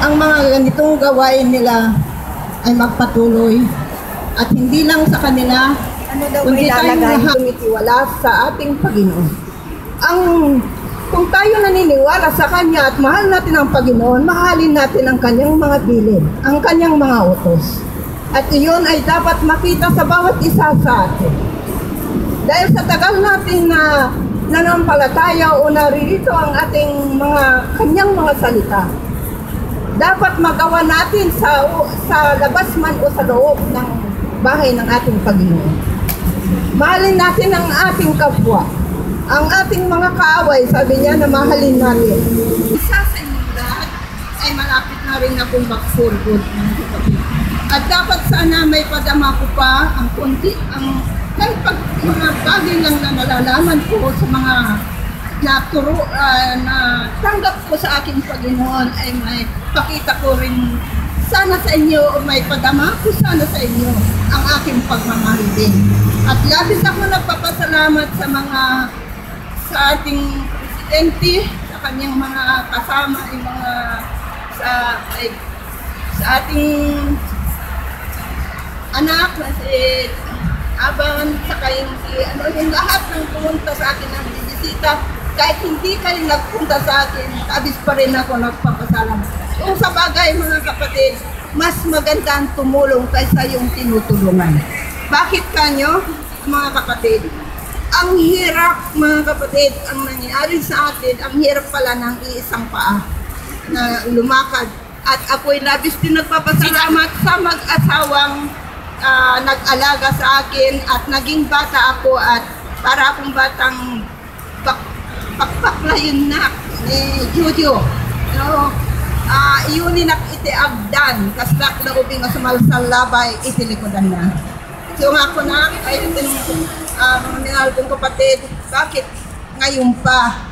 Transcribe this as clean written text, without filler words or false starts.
ang mga ganitong gawain nila ay magpatuloy at hindi lang sa kanila, kundi tayong lahat tumitiwala sa ating Panginoon. Kung tayo naniniwala sa Kanya at mahal natin ang Panginoon, mahalin natin ang Kanyang mga bilin, ang Kanyang mga utos. At iyon ay dapat makita sa bawat isa sa atin. Dahil sa tagal natin na nanampalataya o naririto ang ating Kanyang mga salita, dapat magawa natin sa labas man o sa loob ng bahay ng ating Panginoon. Mahalin natin ang ating kapwa. Ang ating mga kaaway, sabi niya na mahalin natin. Isa sa inyong lahat ay malapit na rin akong back-for good. At dapat sana may padama ko pa ang konti, kahit pag mga bagay lang na nalalaman ko sa mga naturo na tanggap ko sa aking Panginoon ay may pakita ko rin sana sa inyo o may padama ko sana sa inyo ang aking pagmamahal din. At labis ako nagpapasalamat sa ating presidente, sa kanyang mga kasama, sa ating anak na si Aban, saka yung lahat ng pumunta sa akin ng bibisita. Kahit hindi kayo nagpunta sa akin, tabis pa rin ako nagpapasalamat. Kung sa bagay mga kapatid, mas maganda ang tumulong kaysa yung tinutulungan. Bakit kanyo, mga kapatid? Ang hirap, mga kapatid, ang nangyari sa atin, ang hirap pala ng iisang paa na lumakad. At ako'y labis din nagpapasalamat sa mag-asawang nag-alaga sa akin at naging bata ako at para akong batang pakpaklayon na ni Jojo. Iyon ni iti agdan, kaslak na ubing nga sumalsal labay, itilikodan na. So ako na, ay minahal kong kapatid, bakit ngayon pa